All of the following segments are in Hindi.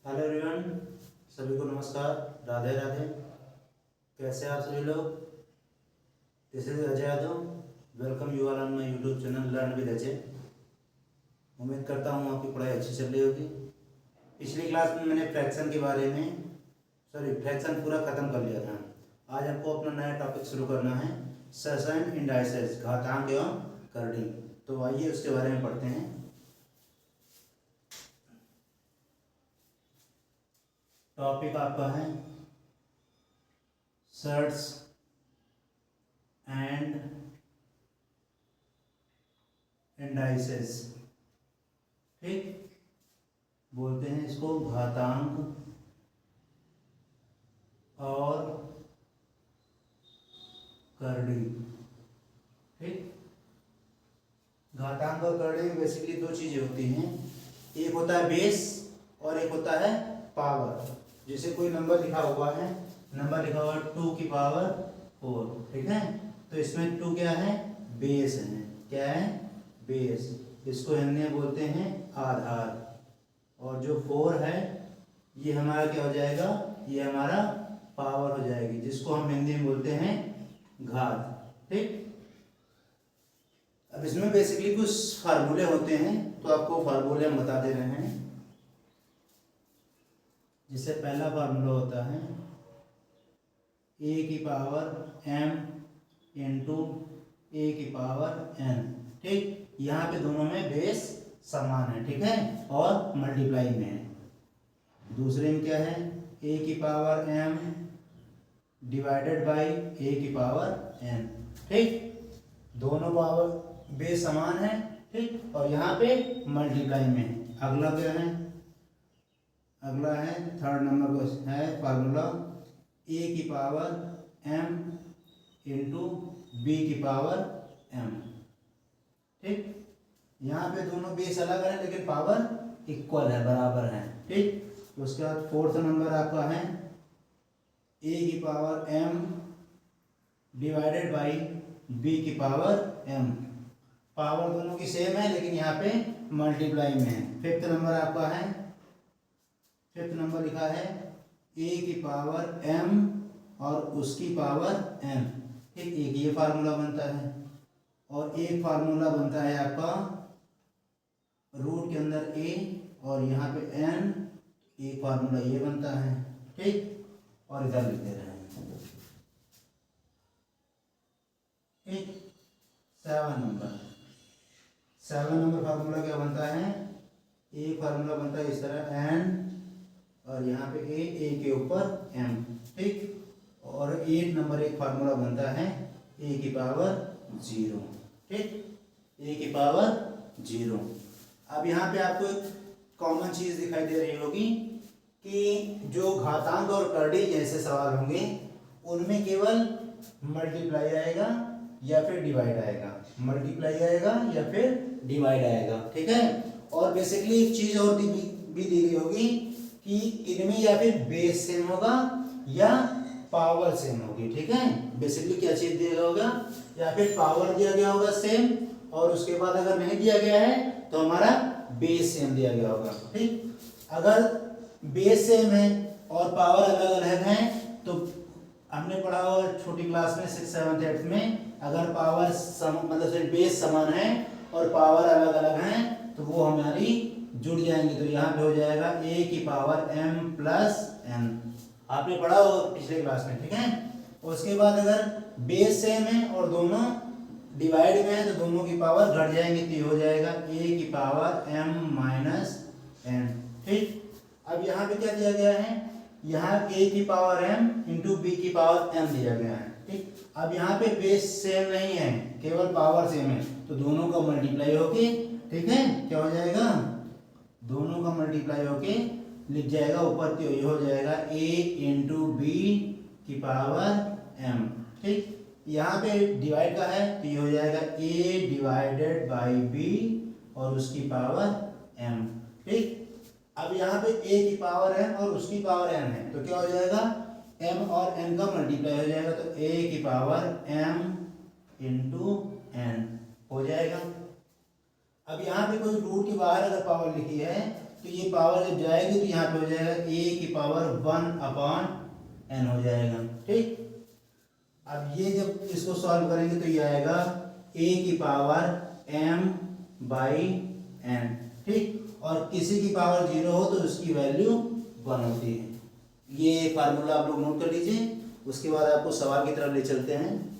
हेलो एवरीवन, सभी को नमस्कार। राधे राधे। कैसे हैं आप सभी लोग? This is Ajay Yadav. Welcome you all on my YouTube channel learn with Ajay. उम्मीद करता हूँ आपकी पढ़ाई अच्छी चल रही होगी। पिछली क्लास में मैंने फ्रैक्शन के बारे में फ्रैक्शन पूरा ख़त्म कर लिया था। आज आपको अपना नया टॉपिक शुरू करना है, सेशन इंडाइसेस, घातांक एवं करड़ी। तो आइए उसके बारे में पढ़ते हैं। टॉपिक आपका है सर्ट्स एंड इंडाइसेस। ठीक, बोलते हैं इसको घातांक और करड़ी। ठीक, घातांक और करड़ी में बेसिकली दो चीजें होती हैं, एक होता है बेस और एक होता है पावर। जैसे कोई नंबर लिखा हुआ है, नंबर लिखा हुआ है 2 की पावर 4, ठीक है, तो इसमें 2 क्या है? बेस है। क्या है? बेस। इसको हिंदी में बोलते हैं आधार। और जो 4 है ये हमारा क्या हो जाएगा? ये हमारा पावर हो जाएगी, जिसको हम हिंदी में बोलते हैं घात। ठीक, अब इसमें बेसिकली कुछ फार्मूले होते हैं, तो आपको फार्मूले हम बता दे रहे हैं। जिससे पहला फार्मूला होता है a की पावर m इंटू ए की पावर n। ठीक, यहाँ पे दोनों में बेस समान है, ठीक है, और मल्टीप्लाई में है। दूसरे में क्या है? a की power m divided by a की पावर n। ठीक, दोनों पावर बेस समान है। ठीक, और यहाँ पे मल्टीप्लाई में है। अगला क्या है? अगला है थर्ड नंबर को है फार्मूला a की पावर m इंटू बी की पावर m। ठीक, यहाँ पे दोनों बेस अलग है लेकिन पावर इक्वल है, बराबर है। ठीक, उसके बाद फोर्थ नंबर आपका है a की power m divided by b की पावर m। पावर दोनों की सेम है लेकिन यहाँ पे मल्टीप्लाई में है। फिफ्थ नंबर आपका है, फिफ्थ नंबर लिखा है a की पावर m और उसकी पावर m। ठीक, एक ये फार्मूला बनता है और एक फार्मूला बनता है आपका रूट के अंदर a और यहाँ पे n। एक फार्मूला ये बनता है। ठीक, और इधर लिखते रहे। ठीक, 7 नंबर फार्मूला क्या बनता है? एक फार्मूला बनता है इस तरह n और यहाँ पे a के ऊपर m। ठीक, और 8 नंबर एक फार्मूला बनता है a की पावर 0। ठीक, a की पावर 0। अब यहाँ पे आपको एक कॉमन चीज दिखाई दे रही होगी कि जो घातांक और करड़ी जैसे सवाल होंगे उनमें केवल मल्टीप्लाई आएगा या फिर डिवाइड आएगा, मल्टीप्लाई आएगा या फिर डिवाइड आएगा। ठीक है, और बेसिकली एक चीज और भी दी गई होगी कि इनमें या फिर बेस सेम होगा या पावर सेम होगी। ठीक है, बेसिकली क्या चीज दिया होगा? या फिर पावर दिया गया होगा सेम, और उसके बाद अगर नहीं दिया गया है तो हमारा बेस सेम दिया गया होगा। ठीक, अगर बेस सेम है और पावर अलग अलग है तो हमने पढ़ा होगा छोटी क्लास में 6th 7th 8th में, अगर पावर मतलब बेस समान है और पावर अलग अलग है तो वो हमारी जुड़ जाएंगे। तो यहाँ पे हो जाएगा a की पावर m प्लस n। आपने पढ़ा होगा पिछले क्लास में। ठीक है, उसके बाद अगर बेस सेम है और दोनों डिवाइड में है तो दोनों की पावर घट जाएंगे, तो ये हो जाएगा a की पावर m माइनस n। ठीक, अब यहाँ पे क्या दिया गया है? यहाँ a की पावर m इंटू बी की पावर m दिया गया है। ठीक, अब यहाँ पे बेस सेम नहीं है, केवल पावर सेम है, तो दोनों का मल्टीप्लाई होके, ठीक है, क्या हो जाएगा? दोनों का मल्टीप्लाई होके लिख जाएगा ऊपर, तो ये हो जाएगा a इंटू बी की पावर m। ठीक, यहाँ पे डिवाइड का है तो ये हो जाएगा a डिवाइडेड बाई b और उसकी पावर m। ठीक, अब यहाँ पे a की पावर m और उसकी पावर n है तो क्या हो जाएगा? m और n का मल्टीप्लाई हो जाएगा, तो a की पावर m इंटू n हो जाएगा। अब यहाँ पे कोई रूट के बाहर अगर पावर लिखी है तो ये पावर जब जाएगी तो यहाँ पे हो जाएगा a की पावर 1/n हो जाएगा। ठीक, अब ये जब इसको सॉल्व करेंगे तो ये आएगा a की पावर m/n। ठीक, और किसी की पावर 0 हो तो उसकी वैल्यू 1 होती है। ये फार्मूला आप लोग नोट कर लीजिए, उसके बाद आपको सवाल की तरफ ले चलते हैं।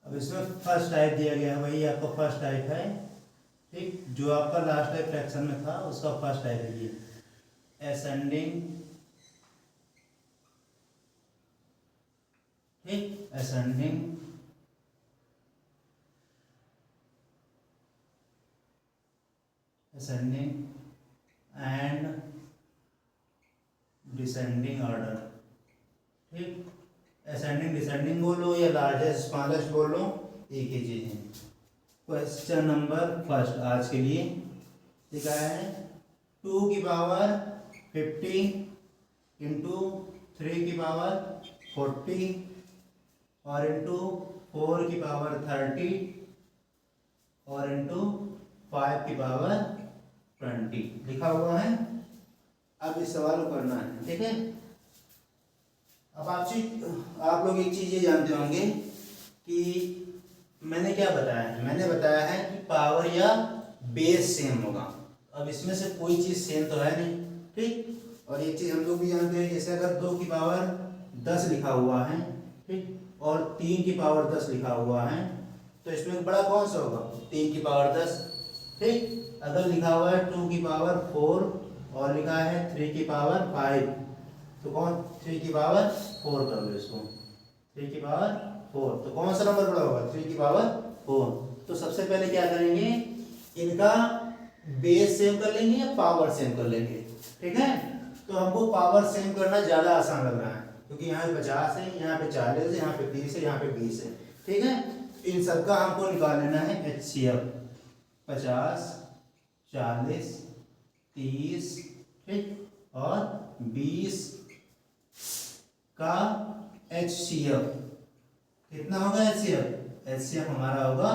अब इसमें फर्स्ट टाइप दिया गया है, वही आपका फर्स्ट टाइप है। ठीक, जो आपका लास्ट टाइप फ्रैक्शन में था उसका फर्स्ट टाइप है ये असेंडिंग। ठीक, असेंडिंग एंड डिसेंडिंग ऑर्डर। ठीक, असेंडिंग डिसेंडिंग बोलो या लार्जेस्ट स्मॉलेस्ट बोलो, एक ही चीज है। क्वेश्चन नंबर फर्स्ट आज के लिए लिखा है 2 की पावर 50 इंटू 3 की पावर 40 और इंटू 4 की पावर 30 और इंटू 5 की पावर 20 लिखा हुआ है। अब इस सवाल को करना है। ठीक है, अब आप लोग एक चीज ये जानते होंगे कि मैंने क्या बताया है, मैंने बताया है कि पावर या बेस सेम होगा। अब इसमें से कोई चीज सेम तो है नहीं। ठीक, और एक चीज हम लोग भी जानते हैं, जैसे अगर 2 की पावर 10 लिखा हुआ है, ठीक, और 3 की पावर 10 लिखा हुआ है, तो इसमें बड़ा कौन सा होगा? 3 की पावर 10। ठीक, अगर लिखा हुआ है 2 की पावर 4 और लिखा है 3 की पावर 5, तो कौन 3 की पावर 4 कर लो इसको, 3 की पावर 4, तो कौन सा नंबर बड़ा होगा? 3 की पावर 4। तो सबसे पहले क्या करेंगे, इनका बेस सेम कर लेंगे या पावर सेम कर लेंगे। ठीक है, तो हमको पावर सेम करना ज़्यादा आसान लग रहा है, क्योंकि यहाँ पे 50 है, यहाँ पे 40 है, यहाँ पे 30 है, यहाँ पे 20 है। ठीक है, इन सबका हमको निकाल लेना है HCF 50, 40, 30, ठीक, और 20 का HCF कितना होगा? HCF हमारा होगा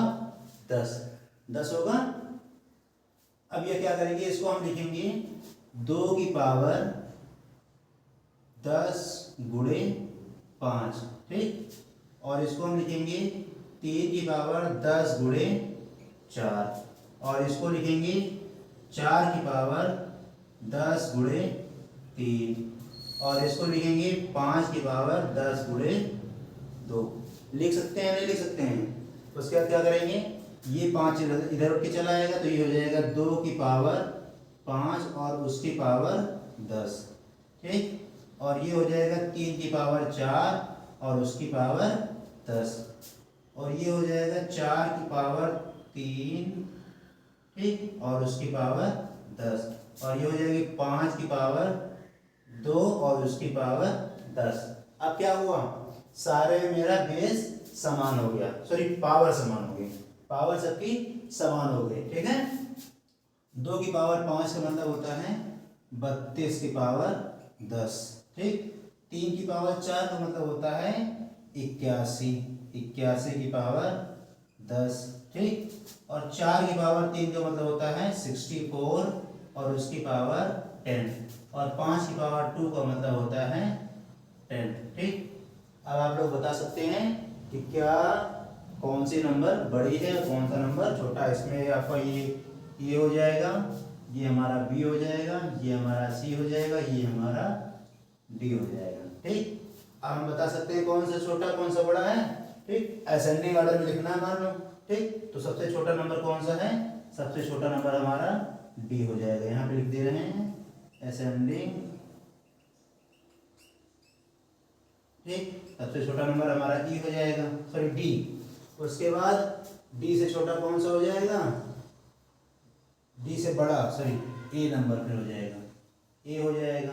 10 होगा। अब ये क्या करेंगे, इसको हम लिखेंगे 2 की पावर 10 गुणे 5। ठीक, और इसको हम लिखेंगे 3 की पावर 10 गुणे 4, और इसको लिखेंगे 4 की पावर 10 गुणे 3, और इसको लिखेंगे 5 की पावर 10 गुणे 2। लिख सकते हैं, नहीं लिख सकते हैं? उसके बाद क्या करेंगे, ये 5 इधर उठ के चला आएगा, तो ये हो जाएगा 2 की पावर 5 और उसकी पावर 10। ठीक, और ये हो जाएगा 3 की पावर 4 और उसकी पावर 10, और ये हो जाएगा 4 की पावर 3, ठीक, और उसकी पावर 10, और ये हो जाएगी 5 की पावर 2 और उसकी पावर 10। अब क्या हुआ, सारे मेरा बेस समान हो गया, सॉरी पावर समान हो गई, पावर सबकी समान हो गई, ठीक है। 2 की पावर 5 का मतलब होता है 32 की पावर 10, ठीक। 3 की पावर 4 का मतलब होता है 81, 81 की पावर 10, ठीक। और 4 की पावर 3 का मतलब होता है 64 और उसकी पावर 10, और 5 की पावर 2 का मतलब होता है 10, ठीक। अब आप लोग बता सकते हैं कि क्या कौन सी नंबर बड़ी है और कौन सा नंबर छोटा है। इसमें आपका ये हो जाएगा, ये हमारा बी हो जाएगा, ये हमारा सी हो जाएगा, ये हमारा डी हो जाएगा, ठीक। अब हम बता सकते हैं कौन सा छोटा कौन सा बड़ा है, ठीक। असेंडिंग ऑर्डर में लिखना है मान लो, ठीक। तो सबसे छोटा नंबर कौन सा है, सबसे छोटा नंबर हमारा डी हो जाएगा। यहाँ पे लिख दे रहे हैं असेंडिंग, ठीक। सबसे छोटा नंबर हमारा ई हो जाएगा, सॉरी डी। उसके बाद डी से छोटा कौन सा हो जाएगा, डी से बड़ा सॉरी ए नंबर फिर हो जाएगा, ए हो जाएगा।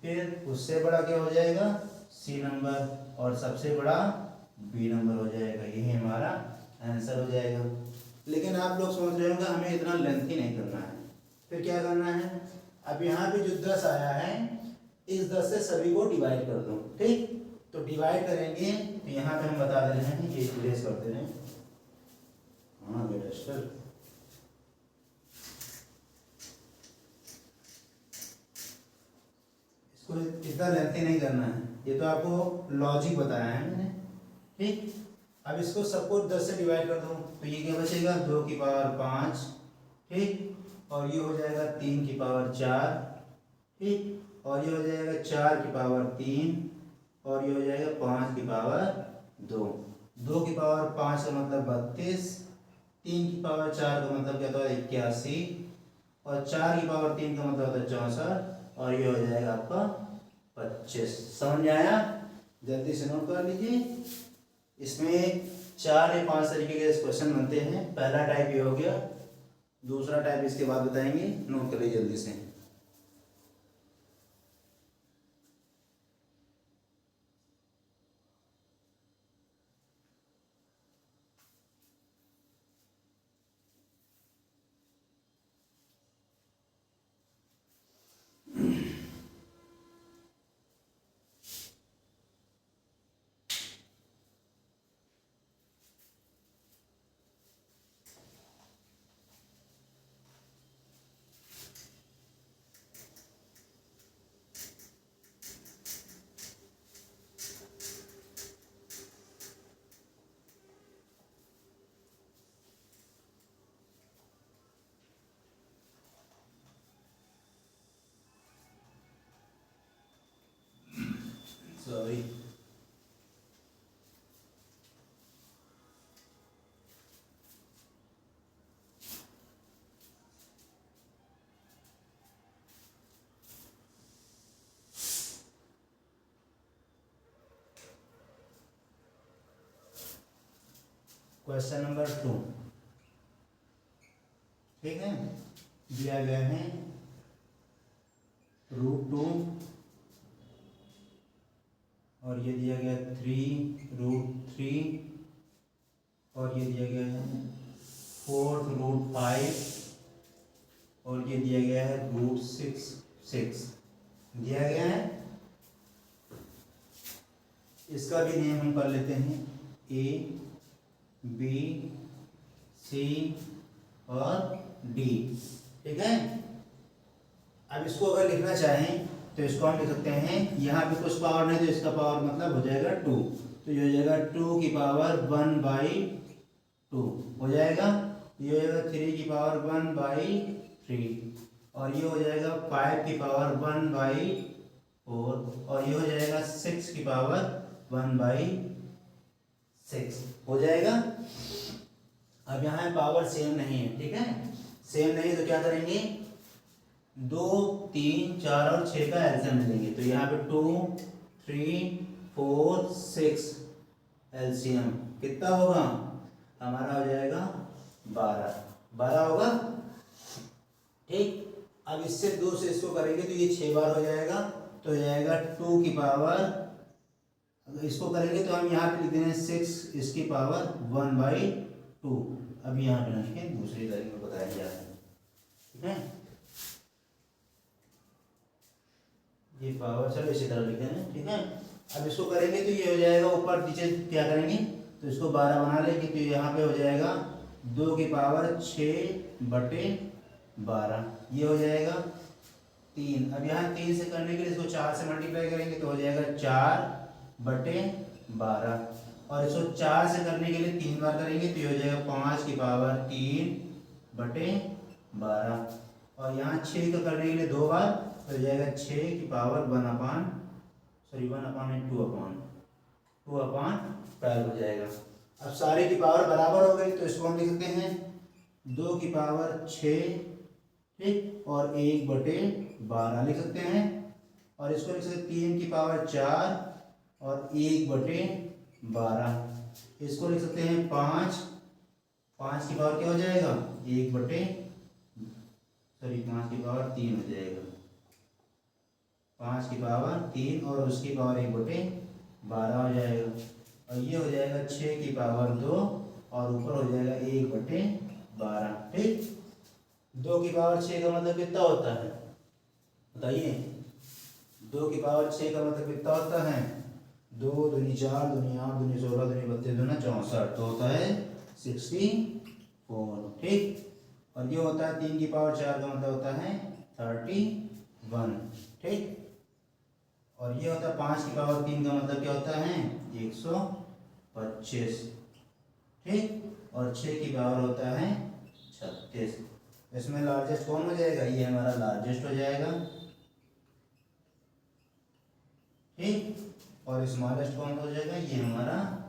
फिर उससे बड़ा क्या हो जाएगा, सी नंबर, और सबसे बड़ा बी नंबर हो जाएगा। यही हमारा आंसर हो जाएगा। लेकिन आप लोग सोच रहे होंगे हमें इतना लेंथी नहीं करना है, फिर क्या करना है, अब यहाँ पे जो 10 आया है इस 10 से सभी को डिवाइड कर दो, ठीक। तो डिवाइड करेंगे तो यहाँ पे हम बता दे रहे हैं, ये इरेज कर दे रहे हैं, हाँ बेटा सर, इसको इतना लेंथी नहीं करना है, ये तो आपको लॉजिक बताया है मैंने, ठीक। अब इसको सबको 10 से डिवाइड कर दो तो ये क्या बचेगा, 2 की पावर 5, ठीक। और ये हो जाएगा 3 की पावर 4, ठीक। और ये हो जाएगा 4 की पावर 3, और ये हो जाएगा 5 की पावर 2। 2 की पावर 5 का मतलब 32, 3 की पावर 4 का मतलब क्या होता है 81, और 4 की पावर 3 का मतलब होता है 64, और ये हो जाएगा आपका 25। समझ में आया, जल्दी से नोट कर लीजिए। इसमें 4 या 5 तरीके के क्वेश्चन बनते हैं। पहला टाइप ये हो गया, दूसरा टाइप इसके बाद बताएंगे, नोट कर लीजिए जल्दी से। सॉरी, क्वेश्चन नंबर 2, ठीक है। दिया गया है √2 और ये दिया गया 3√3 और ये दिया गया है 4√5 और ये दिया गया है √6 दिया गया है। इसका भी नेम हम कर लेते हैं ए, बी, सी और डी, ठीक है। अब इसको अगर लिखना चाहें तो इसको हम लिख सकते हैं, यहाँ पे कुछ पावर नहीं तो इसका पावर मतलब हो जाएगा 2, तो ये हो जाएगा 2 की पावर 1/2 हो जाएगा। ये हो जाएगा 3 की पावर 1/3 और ये हो जाएगा 5 की पावर 1/4 और ये हो जाएगा 6 की पावर 1/6 हो जाएगा। अब यहाँ पावर सेम नहीं है, ठीक है, सेम नहीं तो क्या करेंगे, 2, 3, 4 और 6 का एलसीएम लेंगे। तो यहाँ पे 2, 3, 4, 6 एलसीएम कितना होगा, हमारा हो जाएगा 12 होगा, ठीक। अब इससे 2 से इसको करेंगे तो ये 6 बार हो जाएगा तो हो जाएगा 2 की पावर, अगर इसको करेंगे तो हम यहाँ पे लिख देंगे 6 इसकी पावर 1/2। अब यहाँ पे ना लिखें, दूसरी तारीख में बताएंगे आपको, ठीक है। ये पावर, चलो इसी तरह लिख देंगे, ठीक है। अब इसको करेंगे तो ये हो जाएगा, ऊपर नीचे क्या करेंगे तो इसको 12 बना लेंगे, तो यहाँ पे हो जाएगा 2 की पावर 6/12, ये हो जाएगा 3। अब यहाँ 3 से करने के लिए इसको 4 से मल्टीप्लाई करेंगे तो हो जाएगा 4/12, और इसको 4 से करने के लिए 3 बार करेंगे तो ये हो जाएगा 5 की पावर 3/12, और यहाँ 6 का करने के लिए 2 बार तो हो जाएगा 6 की पावर 2/12 हो जाएगा। अब सारे की पावर बराबर हो गई तो इसको हम लिख सकते हैं 2 की पावर 6, ठीक, और 1/12 लिख सकते हैं, और इसको लिख सकते हैं 3 की पावर 4 और 1/12, इसको लिख सकते हैं 5 की पावर क्या हो जाएगा 5 की पावर 3 हो जाएगा, 5 की पावर 3 और उसकी पावर 1/12 हो जाएगा, और ये हो जाएगा 6 की पावर 2 और ऊपर हो जाएगा 1/12, ठीक। 2 की पावर 6 का मतलब कितना होता है बताइए, 2 की पावर 6 का मतलब कितना होता है, 2 दूनी 4 दूनी 8 दूनी 16 दूनी 32 दूना 64, तो होता है 64, ठीक। और ये होता है 3 की पावर 4 का मतलब होता है 31, ठीक। और ये होता है 5 की पावर 3 का मतलब क्या होता है 125, ठीक। और 6 की पावर होता है 36। इसमें लार्जेस्ट कौन हो जाएगा, ये हमारा लार्जेस्ट हो जाएगा, ठीक। और स्मॉलेस्ट कौन हो जाएगा, ये हमारा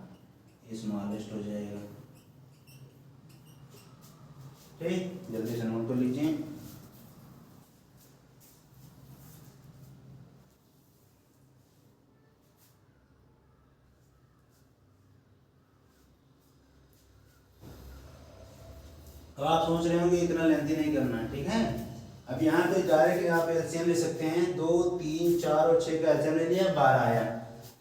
स्मॉलेस्ट हो जाएगा, ठीक। जल्दी से नोट कर लीजिए। तो आप सोच रहे होंगे इतना लेंथी नहीं करना है, ठीक है। अब यहाँ पे डायरेक्ट आप एलसीएम ले सकते हैं, 2 3 4 और 6 का एलसीएम ले लिया 12 आया,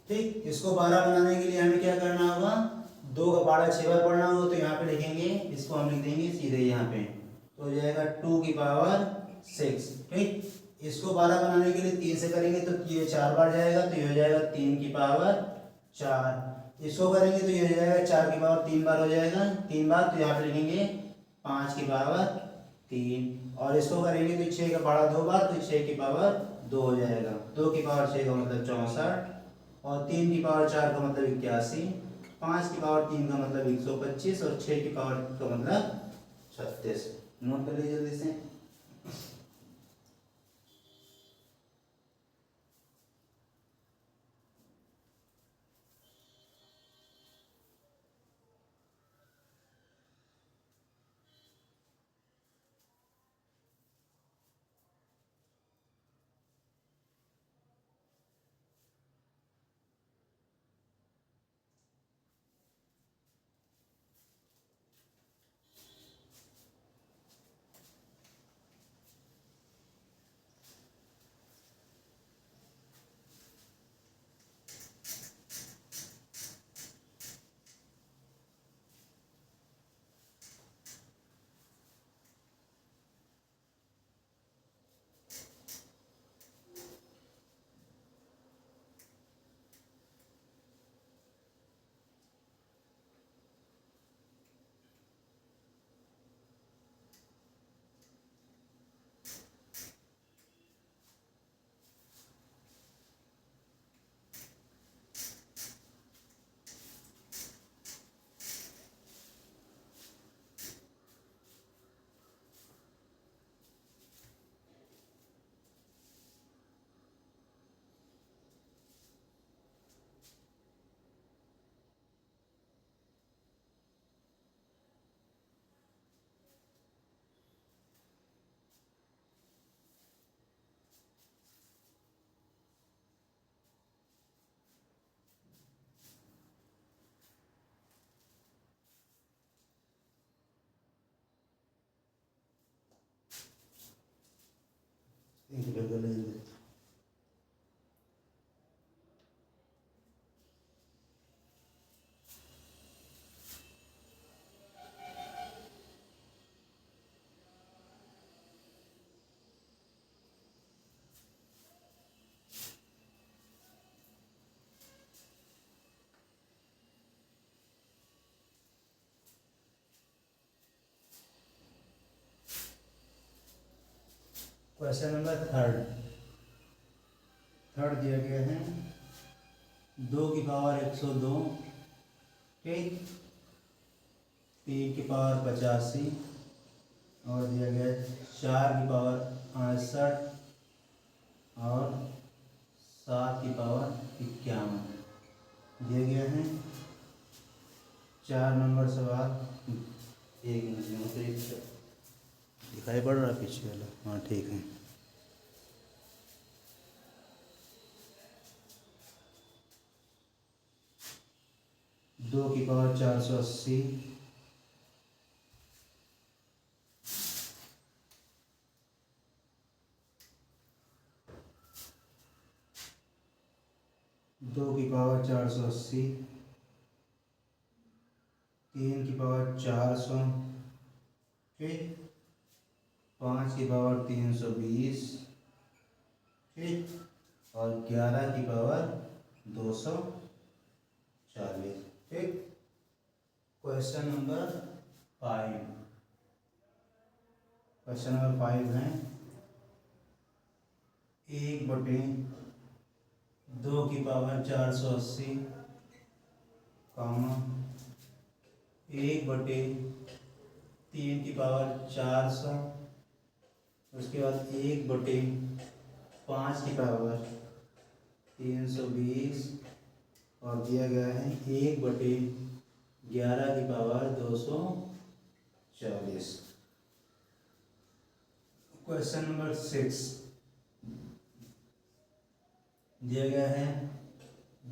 ठीक। इसको 12 बनाने के लिए हमें क्या करना होगा, 2 का पारा 6 बार पढ़ना होगा, तो यहाँ पे लिखेंगे, इसको हम लिख देंगे सीधे यहाँ पे, तो हो जाएगा 2 की पावर 6, ठीक। इसको 12 बनाने के लिए 3 से करेंगे तो ये 4 बार जाएगा, तो ये हो जाएगा 3 की पावर 4। इसको करेंगे तो ये हो जाएगा 4 की पावर 3 बार हो जाएगा, 3 बार, तो यहाँ पे लिखेंगे 5 की पावर 3, और इसको करेंगे तो 6 का पारा 2 बार, तो 6 की पावर 2 हो जाएगा, 2 की पावर 6 का मतलब 64, और 3 की पावर 4 का मतलब 81, 5 की पावर 3 का मतलब 125, और 6 की पावर का मतलब 36। नोट कर लीजिए जल्दी से। एक क्वेश्चन नंबर थर्ड दिया गया है 2 की पावर 102, ठीक, 3 की पावर 85 और दिया गया 4 की पावर 68 और 7 की पावर 51 दिया गया है। 4 नंबर सवाल, एक मिनट में तो एक दिखाई पड़ रहा है पीछे वाला, हाँ ठीक है। दो की पावर 480, दो की पावर 480, 3 की पावर 400, ठीक, 5 की पावर 320, ठीक, और 11 की पावर 240, ठीक। क्वेश्चन नंबर 5 है 1/2 की पावर 480, 1/3 की पावर 400, उसके बाद 1/5 की पावर 320 और दिया गया है 1/11 की पावर 240। क्वेश्चन नंबर 6 दिया गया है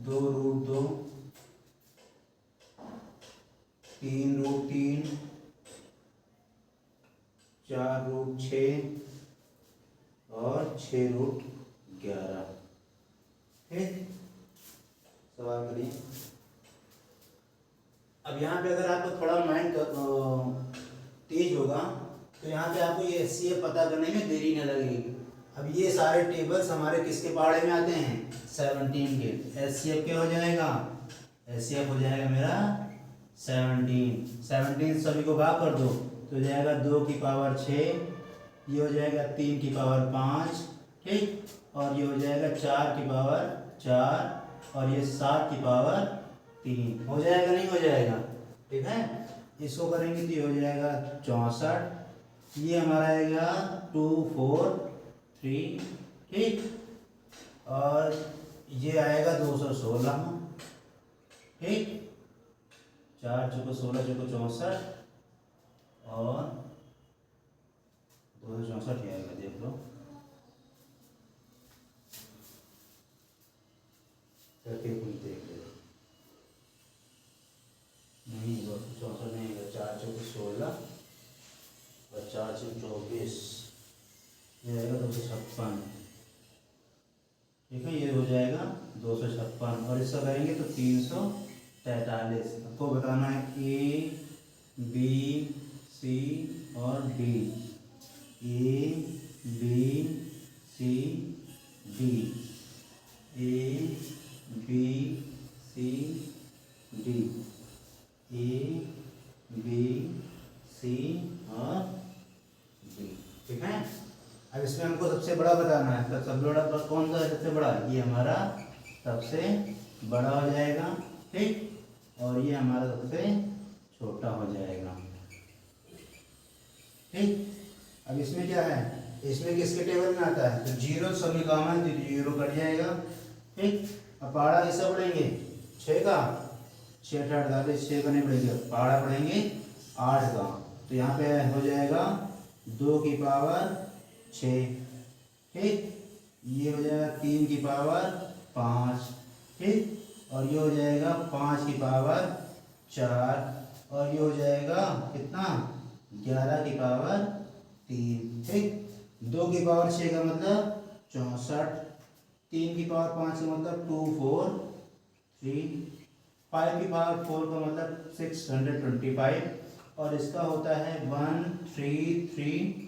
2√2, 3√3, 4√6 और 6√11, ठीक। सवाल करिए। अब यहाँ पे अगर आपको थोड़ा माइंड तेज होगा तो यहाँ पे आपको ये HCF पता करने में देरी न लगेगी। अब ये सारे टेबल्स हमारे किसके पहाड़े में आते हैं? 17 के। HCF क्या हो जाएगा? HCF हो जाएगा मेरा 17 सभी को भाग कर दो तो हो जाएगा 2 की पावर 6, ये हो जाएगा 3 की पावर 5, ठीक, और ये हो जाएगा 4 की पावर 4 और ये 7 की पावर 3। हो जाएगा नहीं हो जाएगा? ठीक है, इसको करेंगे तो ये हो जाएगा 64, ये हमारा आएगा 2 4 3, ठीक, और ये आएगा 216, ठीक, 4 चौको 16 चौको 64 और 264 ही आएगा, देख लो करके कुछ देख लो। नहीं 264 नहीं आएगा, 4 चौको 16 और 4 चौको 24, ये आएगा 256, ठीक है, ये हो जाएगा 256 और इसका करेंगे तो 343। आपको बताना है A B C और D, A B C D, A B C D, A B C और D, ठीक है। अब इसमें हमको सबसे बड़ा बताना है, तो सबसे बड़ा कौन सा है? सबसे बड़ा ये हमारा सबसे बड़ा हो जाएगा, ठीक, और ये हमारा सबसे छोटा हो जाएगा, ठीक। अब इसमें क्या है? इसमें किसके टेबल में आता है? तो जीरो सब में कॉमन, तो जीरो कट जाएगा, ठीक। अब पहाड़ा किसका पढ़ेंगे? 6 का, 6 8 48, 6 का नहीं पढ़ेंगे, पहाड़ा पढ़ेंगे 8 का, तो यहाँ पे हो जाएगा 2 की पावर 6, ठीक, ये हो जाएगा 3 की पावर 5, ठीक, और ये हो जाएगा 5 की पावर 4 और ये हो जाएगा कितना? 11 की पावर 3, ठीक। 2 की पावर 6 का मतलब 64, 3 की पावर 5 का मतलब 2 4 3, 5 की पावर 4 का मतलब 625 और इसका होता है 1331,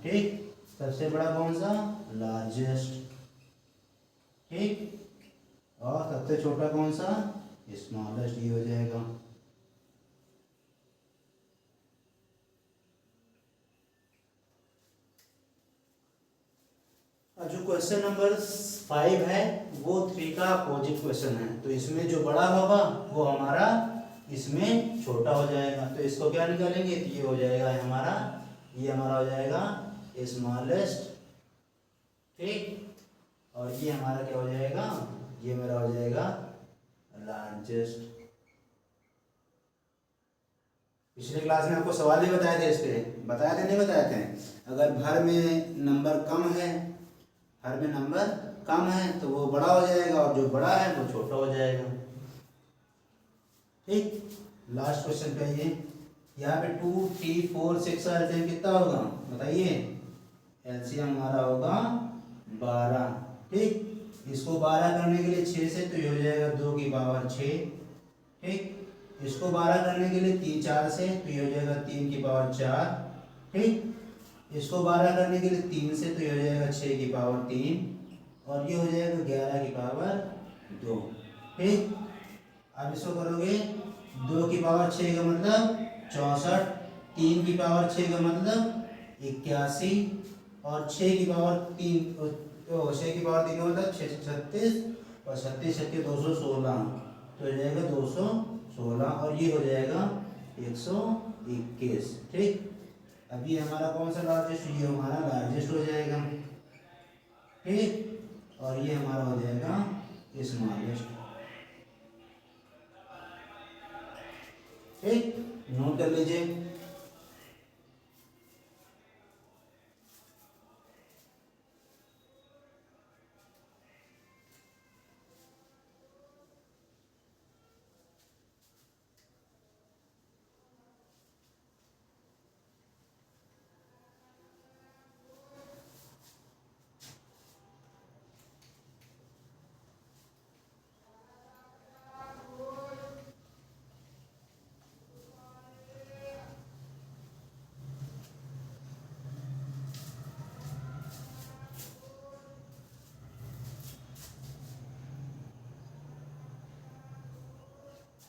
ठीक। सबसे बड़ा कौन सा? लार्जेस्ट, ठीक, और सबसे छोटा कौन सा? स्मॉलेस्ट, ये हो जाएगा। अब जो क्वेश्चन नंबर 5 है वो 3 का अपोजिट क्वेश्चन है, तो इसमें जो बड़ा होगा वो हमारा इसमें छोटा हो जाएगा। तो इसको क्या निकालेंगे, तो ये हो जाएगा हमारा, ये हमारा हो जाएगा स्मॉलेस्ट, ठीक, और ये हमारा क्या हो जाएगा, ये मेरा हो जाएगा लार्जेस्ट। पिछले क्लास में आपको सवाल ही बताए थे, इसके बताए थे नहीं बताए थे, अगर भर में नंबर कम है, हर में नंबर कम है तो वो बड़ा हो जाएगा और जो बड़ा है वो छोटा हो जाएगा, ठीक। लास्ट क्वेश्चन पे ये यहाँ पे 2, 3, 4, 6 का एलसीएम कितना होगा बताइए। एलसीएम हमारा होगा 12, ठीक। इसको 12 करने के लिए 6 से, तो ये हो जाएगा 2 की पावर 6, ठीक। इसको 12 करने के लिए 3, 4 से, तो ये हो जाएगा 3 की पावर 4, ठीक। इसको 12 करने के लिए 3 से, तो ये हो जाएगा 6 की पावर 3, और ये हो जाएगा 11 की पावर 2, ठीक। अब इसको करोगे 2 की पावर 6 का मतलब 64, 3 की पावर 6 का मतलब 81, और 6 की पावर 3, 6 की पावर 3 का मतलब 36, और 36 छक्के 216, तो हो जाएगा 216, और ये हो जाएगा 121, ठीक। अभी हमारा कौन सा लार्जेस्ट, ये हमारा लार्जेस्ट हो जाएगा, ठीक, और ये हमारा हो जाएगा स्मॉलेस्ट, ठीक। नोट कर लीजिए।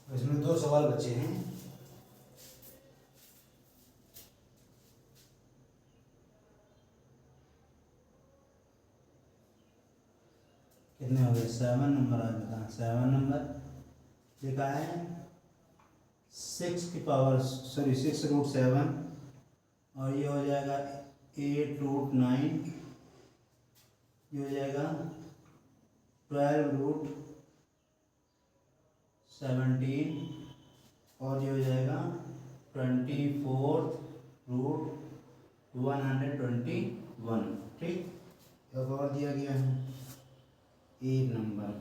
इसमें 2 सवाल बचे हैं। कितने हो गए, 7 नंबर आज बता, 7 नंबर लिखा है 6 की पावर, सॉरी 6√7, और ये हो जाएगा 8√9, ये हो जाएगा 12√17, और ये हो जाएगा 24√121, ठीक। अब और दिया गया है 1 नंबर,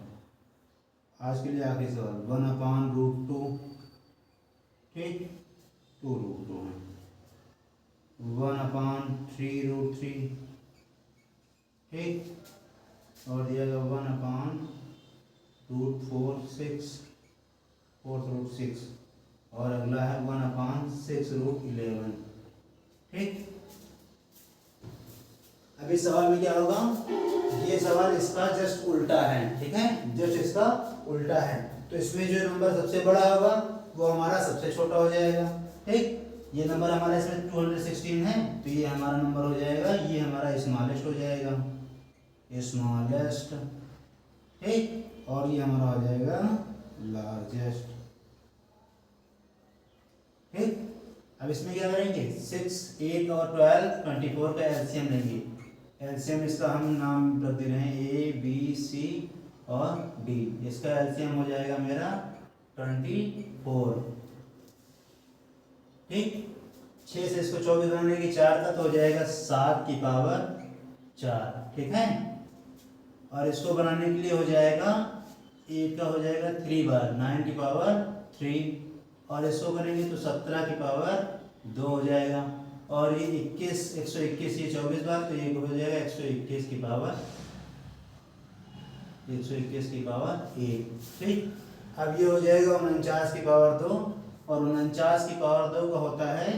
आज के लिए आखिरी सवाल, 1/√2, ठीक, 2√2 है, 1/3√3, ठीक, और दिया गया 1/√4/6, 4/6, और अगला है 1/6√11, ठीक। अभी सवाल में क्या होगा, ये सवाल इसका जस्ट उल्टा है, ठीक है, जस्ट इसका उल्टा है, तो इसमें जो नंबर सबसे बड़ा होगा वो हमारा सबसे छोटा हो जाएगा, ठीक। ये नंबर हमारा इसमें 216 है, तो ये हमारा नंबर हो जाएगा, ये हमारा स्मॉलेस्ट हो जाएगा, स्मॉलेस्ट, ठीक, और ये हमारा हो जाएगा लार्जेस्ट, ठीक। अब इसमें क्या करेंगे, 6, 8 और 12, 24 का एलसीएम लेंगे। एलसीएम इसका हम नाम रख दे रहे हैं ABC और D, इसका एलसीएम हो जाएगा मेरा 24, ठीक। 6 से इसको 24 बनाने की 4 का, तो हो जाएगा 7 की पावर 4, ठीक है, और इसको बनाने के लिए हो जाएगा 8 का हो जाएगा 3 बार, 9 की पावर 3, और इसको करेंगे तो 17 की पावर 2 हो जाएगा, और ये 21, 121, ये 24 बार, तो ये हो जाएगा 121 की पावर 1, ठीक। अब ये हो जाएगा 49 की पावर 2, और 49 की पावर 2 का होता है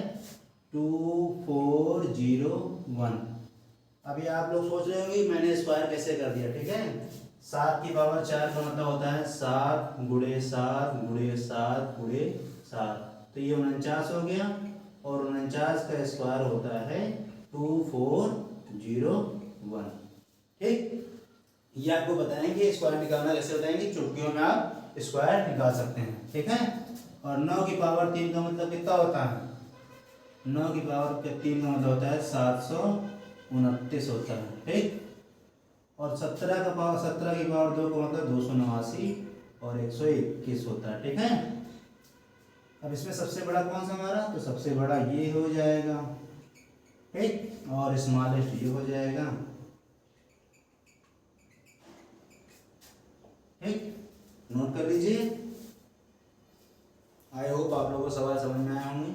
2401। अभी आप लोग सोच रहे होंगे मैंने स्क्वायर कैसे कर दिया, ठीक है। 7 की पावर 4 का मतलब होता है 7 × 7 × 7 × 7, तो ये 49 हो गया, और 49 का स्क्वायर होता है 2401, ठीक, ये आपको बताएंगे स्क्वायर निकालना कैसे बताएंगे, चुटकियों में आप स्क्वायर निकाल सकते हैं। ठीक है, और 9 की पावर 3 का मतलब कितना होता है, 9 की पावर 3 का मतलब होता है 729 होता है। ठीक, और 17 का पावर 17 की पावर 2 का मतलब 289 और 121 होता है। ठीक है, अब इसमें सबसे बड़ा कौन सा हमारा, तो सबसे बड़ा ये हो जाएगा। ठीक, और स्मॉलेस्ट ये हो जाएगा। ठीक, नोट कर लीजिए। आई होप आप लोगों को सवाल समझ में आए होंगे।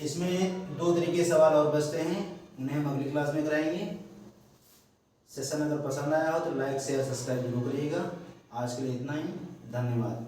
इसमें 2 तरीके के सवाल और बचते हैं, उन्हें हम अगली क्लास में कराएंगे। सेशन अगर पसंद आया हो तो लाइक शेयर सब्सक्राइब जरूर करिएगा। आज के लिए इतना ही, धन्यवाद।